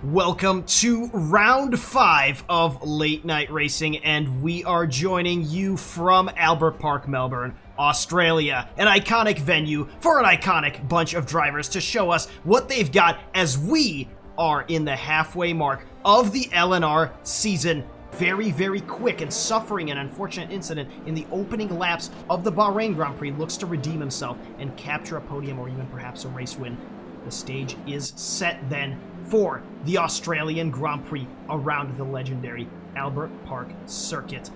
Welcome to round 5 of Late Night Racing, and we are joining you from Albert Park, Melbourne, Australia, an iconic venue for an iconic bunch of drivers to show us what they've got as we are in the halfway mark of the LNR season. Very, very quick, and suffering an unfortunate incident in the opening laps of the Bahrain Grand Prix, looks to redeem himself and capture a podium or even perhaps a race win. The stage is set then for the Australian Grand Prix around the legendary Albert Park circuit.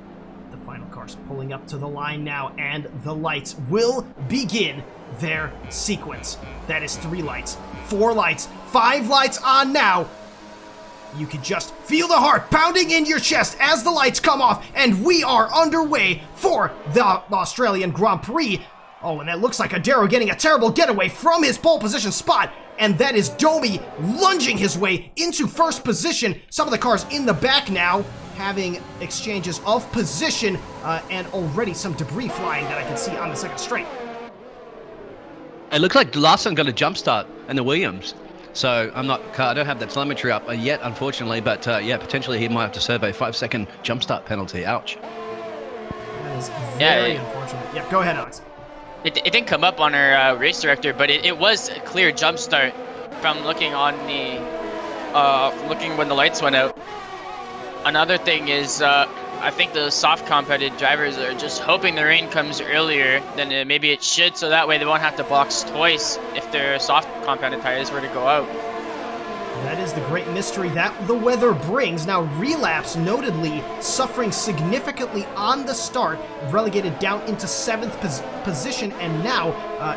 The final cars pulling up to the line now, and the lights will begin their sequence. That is 3 lights, 4 lights, 5 lights on now. You can just feel the heart pounding in your chest as the lights come off, and we are underway for the Australian Grand Prix. Oh, and that looks like Adero getting a terrible getaway from his pole position spot, and that is Domi lunging his way into first position. Some of the cars in the back now having exchanges of position, and already some debris flying that I can see on the second straight. It looks like Larson got a jump start in the Williams. So I don't have that telemetry up yet, unfortunately, but yeah, potentially he might have to serve a 5-second jump start penalty. Ouch. That is very unfortunate. Yeah, go ahead, Alex. It didn't come up on our race director, but it was a clear jump start from looking on the looking when the lights went out. Another thing is I think the soft compounded drivers are just hoping the rain comes earlier than maybe it should, so that way they won't have to box twice if their soft compounded tires were to go out. That is the great mystery that the weather brings. Now, Relapse notedly suffering significantly on the start, relegated down into 7th position, and now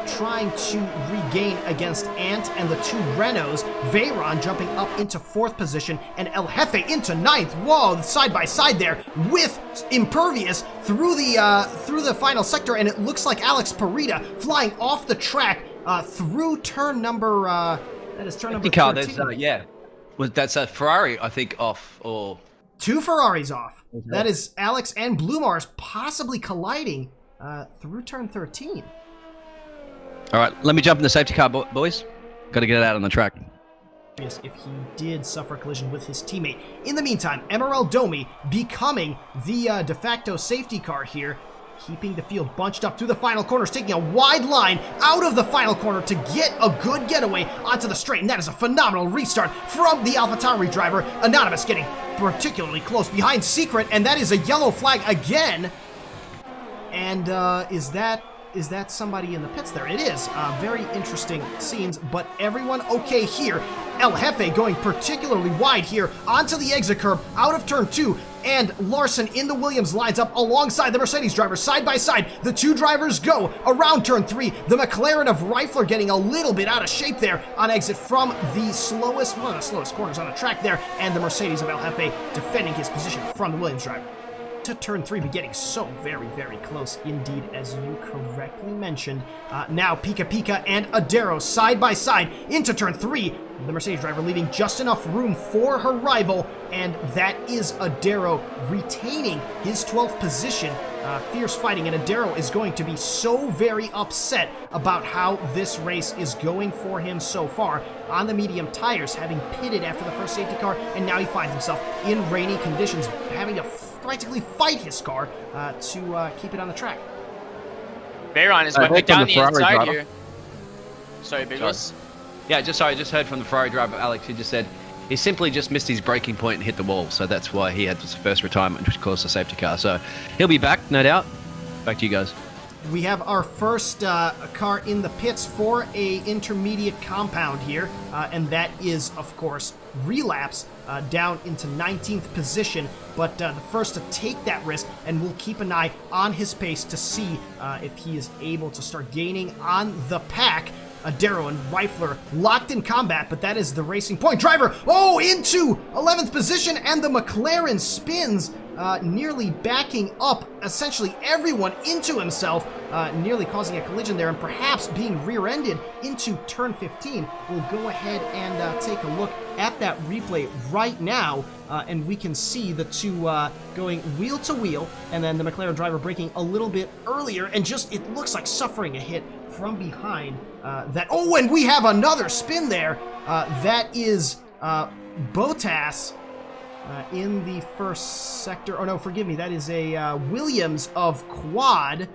trying to regain against Ant and the 2 Renaults. Veyron jumping up into 4th position, and El Jefe into 9th. Whoa, side by side there with Impervious through the final sector, and it looks like Alex Parita flying off the track through turn number. That is turn number 13. That's a Ferrari, I think, off, or 2 Ferraris off. Okay. That is Alex and Blue Mars possibly colliding through turn 13. All right, let me jump in the safety car, boys. Got to get it out on the track. If he did suffer a collision with his teammate. In the meantime, Emerald Domi becoming the de facto safety car here, keeping the field bunched up through the final corners, taking a wide line out of the final corner to get a good getaway onto the straight, and that is a phenomenal restart from the AlphaTauri driver. Anonymous getting particularly close behind Secret, and that is a yellow flag again. And is that somebody in the pits there? It is. Very interesting scenes, but everyone okay here. El Jefe going particularly wide here onto the exit curb out of turn 2, and Larson in the Williams lines up alongside the Mercedes driver side by side. The 2 drivers go around turn 3. The McLaren of Reifler getting a little bit out of shape there on exit from the slowest, one of the slowest corners on the track there, and the Mercedes of El Jefe defending his position from the Williams driver. To turn 3, but getting so very, very close indeed, as you correctly mentioned. Now Pika Pika and Adero side by side into turn 3. The Mercedes driver leaving just enough room for her rival, and that is Adero retaining his 12th position. Fierce fighting, and Adero is going to be so very upset about how this race is going for him so far on the medium tires, having pitted after the first safety car, and now he finds himself in rainy conditions, having to practically fight his car to keep it on the track. Veyron is going down the inside here. Sorry, Big Boss. Yeah, just heard from the Ferrari driver, Alex. He just said he simply just missed his braking point and hit the wall, so that's why he had his first retirement, which caused the safety car. So he'll be back, no doubt. Back to you guys. We have our first car in the pits for a intermediate compound here, and that is, of course, Relapse down into 19th position, but the first to take that risk, and we'll keep an eye on his pace to see if he is able to start gaining on the pack. Adero and Reifler locked in combat, but that is the Racing Point driver. Oh, into 11th position, and the McLaren spins, nearly backing up essentially everyone into himself, nearly causing a collision there, and perhaps being rear-ended into turn 15. We'll go ahead and take a look at that replay right now, and we can see the 2 going wheel to wheel, and then the McLaren driver braking a little bit earlier, and just, it looks like suffering a hit from behind that. Oh, and we have another spin there. That is Bottas in the first sector. Oh no, forgive me, that is a Williams of Quad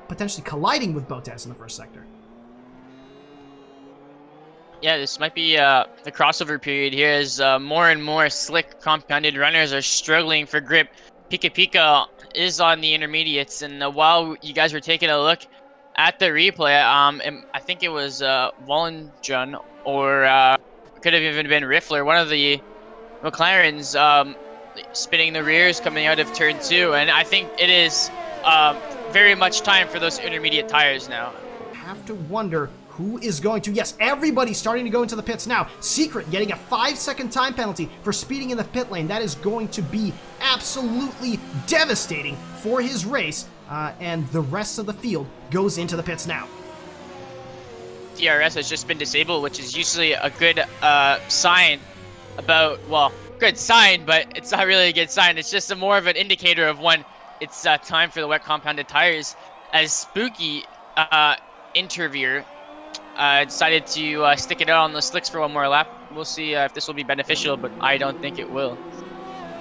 potentially colliding with Bottas in the first sector. Yeah, this might be the crossover period here as more and more slick compounded runners are struggling for grip. Pika Pika is on the intermediates, and while you guys were taking a look at the replay, I think it was Volendren or could have even been Riffler, one of the McLarens spinning the rears coming out of turn 2, and I think it is very much time for those intermediate tires now. Have to wonder who is going to... Yes, everybody's starting to go into the pits now. Secret getting a 5-second time penalty for speeding in the pit lane. That is going to be absolutely devastating for his race, and the rest of the field goes into the pits now. DRS has just been disabled, which is usually a good sign about, well, good sign, but it's not really a good sign. It's just more of an indicator of when it's time for the wet compounded tires, as Spooky Interviewer decided to stick it out on the slicks for one more lap. We'll see if this will be beneficial, but I don't think it will.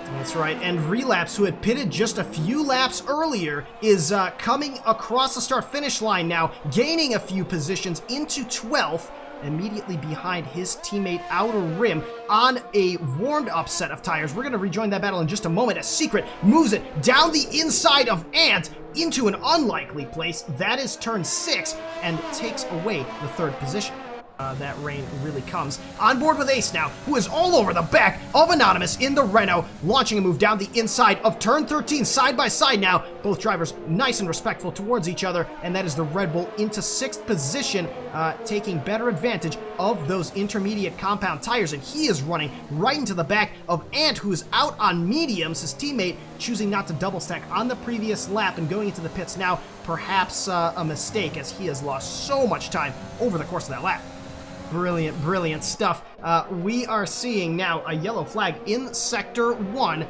That's right, and Relapse, who had pitted just a few laps earlier, is coming across the start-finish line now, gaining a few positions into 12th, immediately behind his teammate Outer Rim on a warmed-up set of tires. We're going to rejoin that battle in just a moment as Secret moves it down the inside of Ant into an unlikely place. That is turn 6 and takes away the 3rd position. That rain really comes. On board with Ace now, who is all over the back of Anonymous in the Renault, launching a move down the inside of turn 13, side by side now. Both drivers nice and respectful towards each other, and that is the Red Bull into 6th position, taking better advantage of those intermediate compound tires, and he is running right into the back of Ant, who is out on mediums. His teammate choosing not to double stack on the previous lap and going into the pits now, perhaps a mistake, as he has lost so much time over the course of that lap. Brilliant, brilliant stuff. We are seeing now a yellow flag in Sector 1,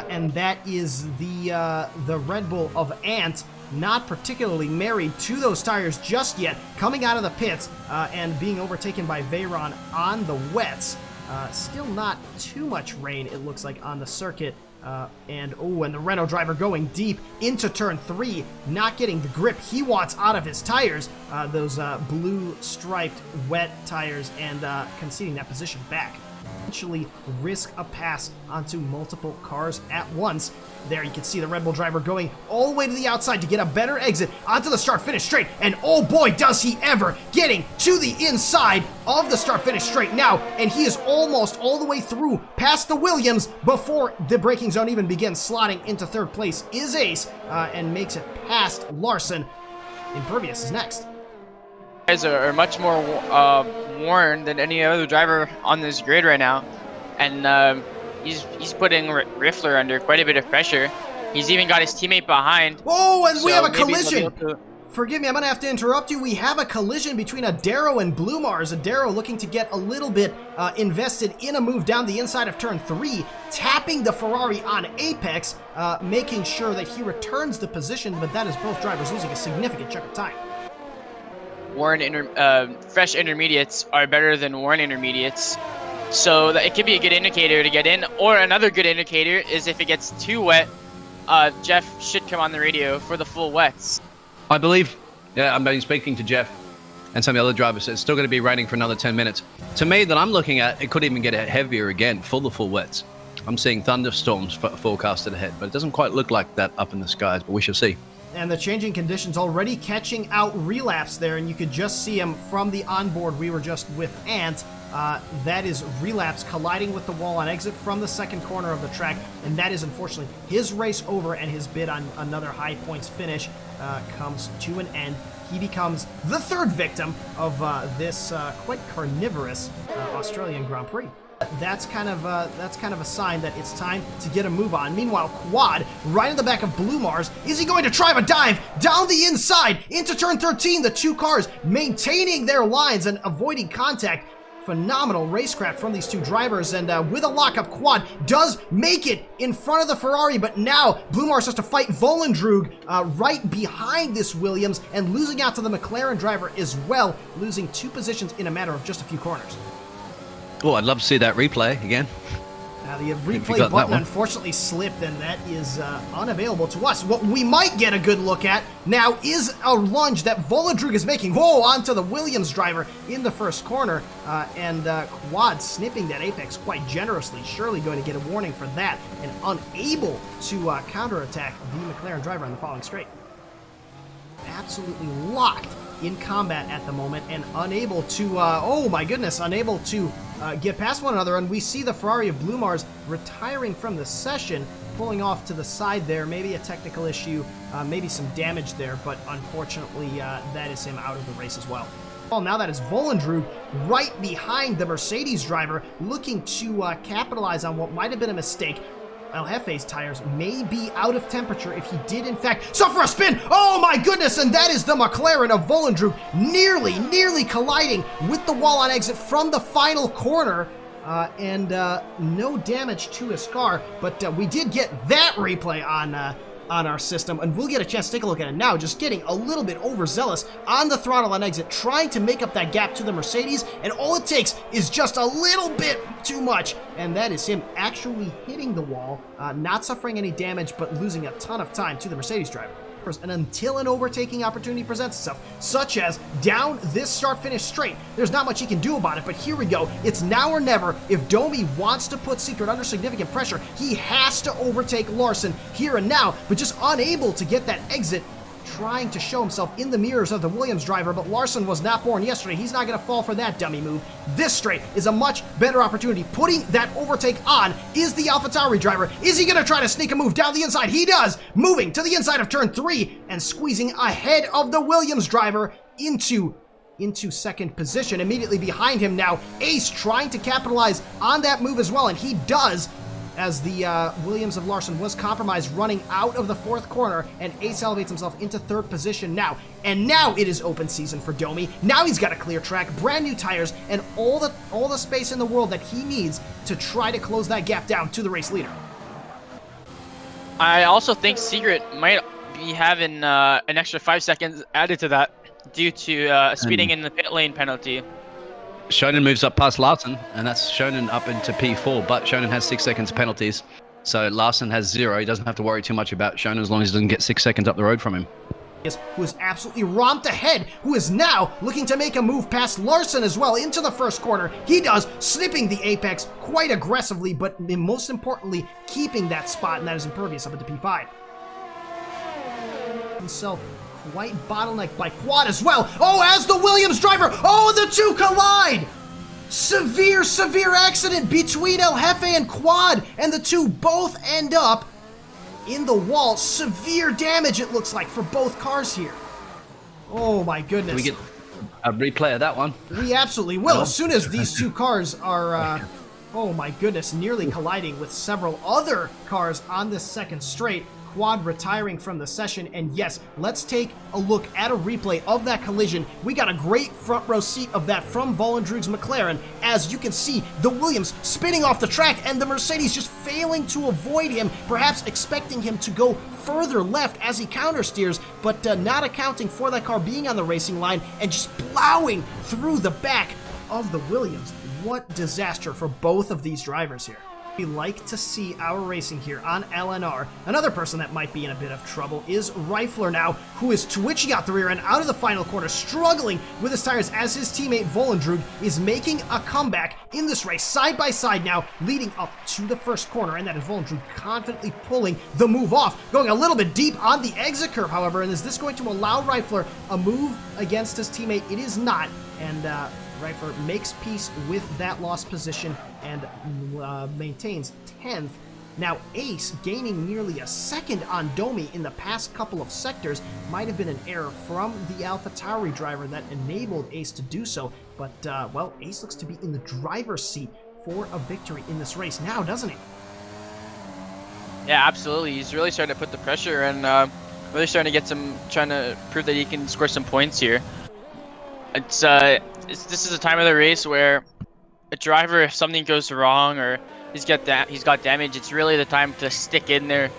and that is the Red Bull of Ant, not particularly married to those tires just yet, coming out of the pits and being overtaken by Veyron on the wets. Still not too much rain, it looks like, on the circuit. And the Renault driver going deep into turn 3, not getting the grip he wants out of his tires, those blue striped wet tires, and conceding that position back. Eventually risk a pass onto multiple cars at once. There you can see the Red Bull driver going all the way to the outside to get a better exit onto the start-finish straight, and oh boy does he ever, getting to the inside of the start-finish straight now, and he is almost all the way through past the Williams before the braking zone even begins. Slotting into 3rd place is Ace, and makes it past Larson. Impervious is next. Guys are much more worn than any other driver on this grid right now, and he's putting Riffler under quite a bit of pressure. He's even got his teammate behind. Oh, and we have a maybe collision. Forgive me, I'm gonna have to interrupt you. We have a collision between Adaro and Blue Mars. Adaro looking to get a little bit invested in a move down the inside of turn 3, tapping the Ferrari on Apex, making sure that he returns the position, but that is both drivers losing a significant chunk of time. Fresh intermediates are better than worn intermediates, so that it could be a good indicator to get in. Or another good indicator is if it gets too wet, Jeff should come on the radio for the full wets. I believe, yeah, I've been speaking to Jeff and some of the other drivers. It's still going to be raining for another 10 minutes. To me, that I'm looking at, it could even get heavier again for the full wets. I'm seeing thunderstorms forecasted ahead, but it doesn't quite look like that up in the skies, but we shall see. And the changing conditions already catching out Relapse there, and you could just see him from the onboard we were just with Ant. That is Relapse colliding with the wall on exit from the second corner of the track, and that is unfortunately his race over, and his bid on another high points finish comes to an end. He becomes the 3rd victim of this quite carnivorous Australian Grand Prix. That's kind of a sign that it's time to get a move on. Meanwhile, Quad, right in the back of Blue Mars, is he going to try a dive down the inside into turn 13? The 2 cars maintaining their lines and avoiding contact. Phenomenal racecraft from these 2 drivers, and with a lockup, Quad does make it in front of the Ferrari, but now Blue Mars has to fight Volendrug right behind this Williams, and losing out to the McLaren driver as well, losing 2 positions in a matter of just a few corners. Oh, I'd love to see that replay again. Now the you replay got that button one. unfortunately slipped, and that is unavailable to us. What we might get a good look at now is a lunge that Volodrug is making. Whoa, onto the Williams driver in the first corner, and Quad snipping that apex quite generously. Surely going to get a warning for that, and unable to counterattack the McLaren driver on the following straight. Absolutely locked in combat at the moment and unable to, oh my goodness, unable to get past one another. And we see the Ferrari of Blue Mars retiring from the session, pulling off to the side there. Maybe a technical issue, maybe some damage there, but unfortunately that is him out of the race as well. Well, now that is Volendrug right behind the Mercedes driver, looking to capitalize on what might have been a mistake. El Jefe's tires may be out of temperature if he did in fact suffer a spin. Oh my goodness, and that is the McLaren of Volendrug nearly colliding with the wall on exit from the final corner. And no damage to his car, but we did get that replay on our system, and we'll get a chance to take a look at it now. Just getting a little bit overzealous on the throttle on exit, trying to make up that gap to the Mercedes, and all it takes is just a little bit too much, and that is him actually hitting the wall, not suffering any damage, but losing a ton of time to the Mercedes driver. And until an overtaking opportunity presents itself, such as down this start-finish straight, there's not much he can do about it, but here we go. It's now or never. If Domi wants to put Secret under significant pressure, he has to overtake Larson here and now, but just unable to get that exit, trying to show himself in the mirrors of the Williams driver, but Larson was not born yesterday. He's not going to fall for that dummy move. This straight is a much better opportunity. Putting that overtake on is the AlphaTauri driver. Is he going to try to sneak a move down the inside? He does, moving to the inside of turn 3 and squeezing ahead of the Williams driver into second position. Immediately behind him now, Ace trying to capitalize on that move as well, and he does, as the Williams of Larson was compromised running out of the fourth corner, and Ace elevates himself into third position now. And now it is open season for Domi. Now he's got a clear track, brand new tires, and all the space in the world that he needs to try to close that gap down to the race leader. I also think Secret might be having an extra 5 seconds added to that due to speeding in the pit lane penalty. Shonen moves up past Larson, and that's Shonen up into P4, but Shonen has 6 seconds penalties. So Larson has 0. He doesn't have to worry too much about Shonen as long as he doesn't get 6 seconds up the road from him. Who is absolutely romped ahead, who is now looking to make a move past Larson as well into the first corner. He does, snipping the apex quite aggressively, but most importantly, keeping that spot, and that is impervious up into P5. Himself quite bottlenecked by Quad as well. Oh, as the Williams driver, oh, the two collide! Severe accident between El Jefe and Quad, and the two both end up in the wall. Severe damage, it looks like, for both cars here. Oh my goodness. Can we get a replay of that one? We absolutely will, as soon as these two cars are, oh my goodness, nearly colliding with several other cars on this second straight. Quad retiring from the session, and yes, let's take a look at a replay of that collision. We got a great front row seat of that from Volendrug's McLaren. As you can see, the Williams spinning off the track, and the Mercedes just failing to avoid him, perhaps expecting him to go further left as he countersteers, but not accounting for that car being on the racing line and just plowing through the back of the Williams. What disaster for both of these drivers here. We like to see our racing here on LNR. Another person that might be in a bit of trouble is Rifler now, who is twitching out the rear end out of the final corner, struggling with his tires as his teammate Volendrug is making a comeback in this race, side by side now, leading up to the first corner, and that is Volendrug confidently pulling the move off, going a little bit deep on the exit curve, however, and is this going to allow Rifler a move against his teammate? It is not, and Rifler makes peace with that lost position and maintains 10th. Now Ace gaining nearly a second on Domi in the past couple of sectors might have been an error from the AlphaTauri driver that enabled Ace to do so, but well, Ace looks to be in the driver's seat for a victory in this race now, doesn't he? Yeah, absolutely. He's really starting to put the pressure and really starting to get trying to prove that he can score some points here. This is a time of the race where a driver, if something goes wrong or he's got damage, it's really the time to stick in there.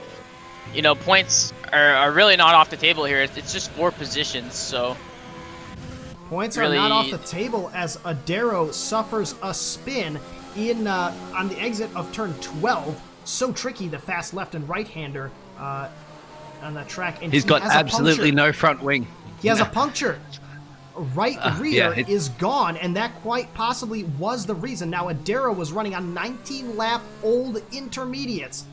You know, points are really not off the table here. It's just 4 positions, so Points really... are not off the table as Adero suffers a spin in on the exit of turn 12. So tricky, the fast left and right-hander on that track. And he's got absolutely no front wing. He has a puncture. Right rear is gone, and that quite possibly was the reason. Now, Adero was running on 19-lap old intermediates.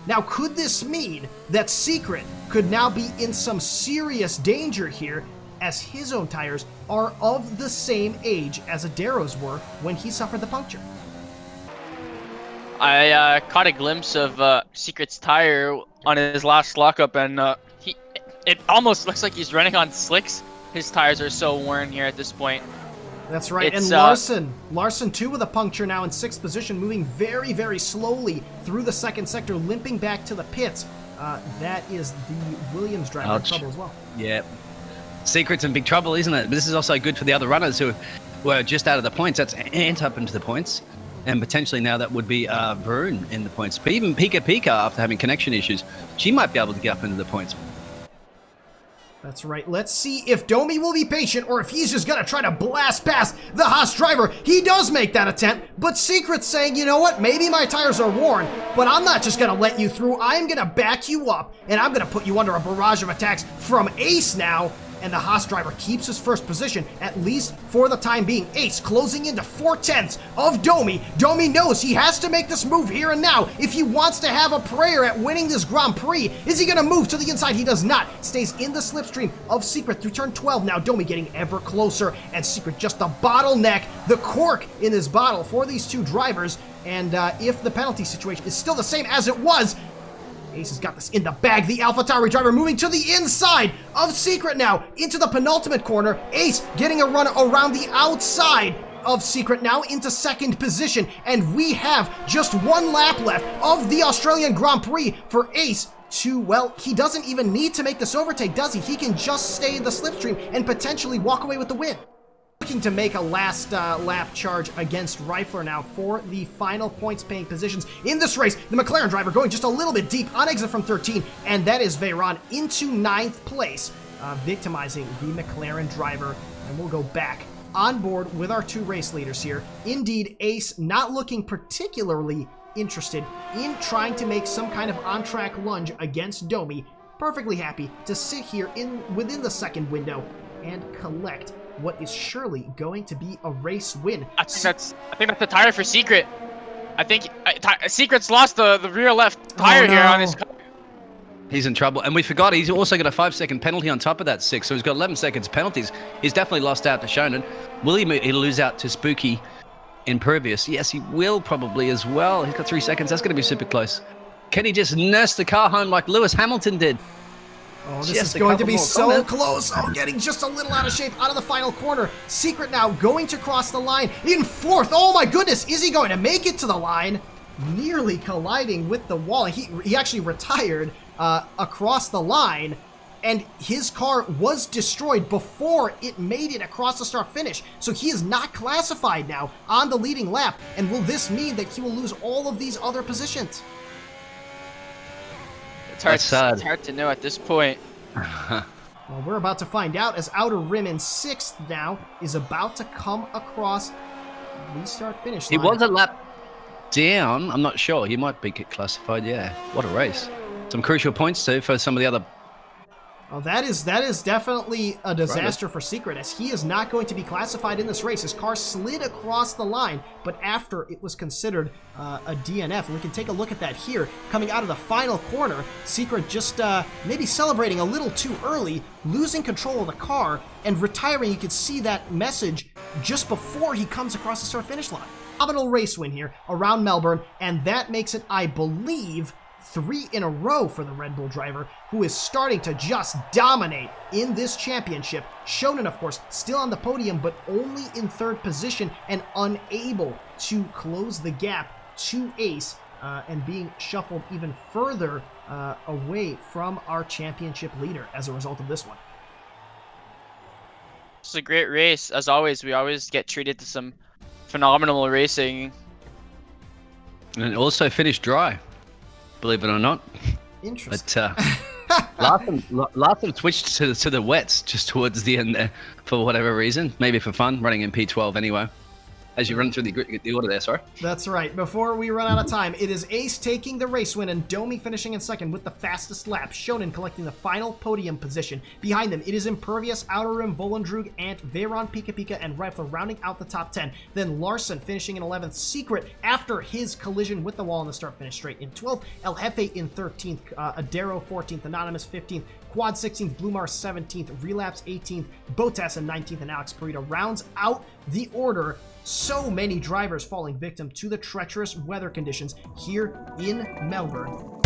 Now, could this mean that Secret could now be in some serious danger here, as his own tires are of the same age as Adero's were when he suffered the puncture? I caught a glimpse of Secret's tire on his last lockup, and it almost looks like he's running on slicks. His tires are so worn here at this point. That's right, and Larson too with a puncture now in 6th position, moving very, very slowly through the second sector, limping back to the pits. That is the Williams driver in trouble as well. Yeah. Secret's in big trouble, isn't it? But this is also good for the other runners who were just out of the points. That's Ant up into the points. And potentially now that would be Varun in the points. But even Pika after having connection issues, she might be able to get up into the points. That's right. Let's see if Domi will be patient or if he's just going to try to blast past the Haas driver. He does make that attempt, but Secret's saying, you know what, maybe my tires are worn, but I'm not just going to let you through. I'm going to back you up, and I'm going to put you under a barrage of attacks from Ace now. And the Haas driver keeps his first position, at least for the time being. Ace closing into 4/10 of Domi. Domi knows he has to make this move here and now if he wants to have a prayer at winning this Grand Prix. Is he going to move to the inside? He does not. Stays in the slipstream of Secret through turn 12. Now Domi getting ever closer, and Secret just a bottleneck, the cork in his bottle for these two drivers. And if the penalty situation is still the same as it was, Ace has got this in the bag. The AlphaTauri driver moving to the inside of Secret now into the penultimate corner. Ace getting a run around the outside of Secret now into 2nd position. And we have just 1 lap left of the Australian Grand Prix for Ace to, well, he doesn't even need to make this overtake, does he? He can just stay in the slipstream and potentially walk away with the win. Looking to make a last lap charge against Reifler now for the final points-paying positions in this race. The McLaren driver going just a little bit deep on exit from 13, and that is Veyron into 9th place, victimizing the McLaren driver. And we'll go back on board with our 2 race leaders here. Indeed, Ace not looking particularly interested in trying to make some kind of on-track lunge against Domi. Perfectly happy to sit here within the second window and collect what is surely going to be a race win. I think that's the tire for Secret. I think Secret's lost the rear left tire here on his car. He's in trouble, and we forgot he's also got a 5-second penalty on top of that 6, so he's got 11 seconds penalties. He's definitely lost out to Shonen. Will he lose out to Spooky Impervious? Yes, he will probably as well. He's got 3 seconds. That's going to be super close. Can he just nurse the car home like Lewis Hamilton did? Oh, this is going to be so close. Oh, getting just a little out of shape out of the final corner. Secret now going to cross the line in 4th. Oh my goodness, is he going to make it to the line? Nearly colliding with the wall. He actually retired across the line, and his car was destroyed before it made it across the start finish. So he is not classified now on the leading lap. And will this mean that he will lose all of these other positions? It's hard to know at this point. Well, we're about to find out as Outer Rim in 6th now is about to come across the start-finish line. He was a lap down. I'm not sure. He might be classified, yeah. What a race. Some crucial points, too, for some of the other... Oh, that is definitely a disaster for Secret, as he is not going to be classified in this race. His car slid across the line, but after it was considered a DNF. And we can take a look at that here. Coming out of the final corner, Secret just maybe celebrating a little too early, losing control of the car, and retiring. You can see that message just before he comes across the start-finish line. Phenomenal race win here around Melbourne, and that makes it, I believe, 3 in a row for the Red Bull driver, who is starting to just dominate in this championship. Shonen, of course, still on the podium, but only in 3rd position and unable to close the gap to Ace, and being shuffled even further away from our championship leader as a result of this one. It's a great race. As always, we always get treated to some phenomenal racing. And it also finished dry. Believe it or not. Interesting. But Larson switched to the wets just towards the end there for whatever reason. Maybe for fun, running in P12 anyway. As you run through the order there, sorry. That's right. Before we run out of time, it is Ace taking the race win and Domi finishing in second with the fastest lap. Shonen collecting the final podium position. Behind them, it is Impervious, Outer Rim, Volendrug, Ant, Veyron, Pika Pika, and Rifler rounding out the top 10. Then Larson finishing in 11th. Secret after his collision with the wall in the start-finish straight in 12th. El Jefe in 13th. Adero 14th. Anonymous 15th. Quad 16th, Blumar 17th, Relapse 18th, Botas in 19th, and Alex Perita rounds out the order. So many drivers falling victim to the treacherous weather conditions here in Melbourne.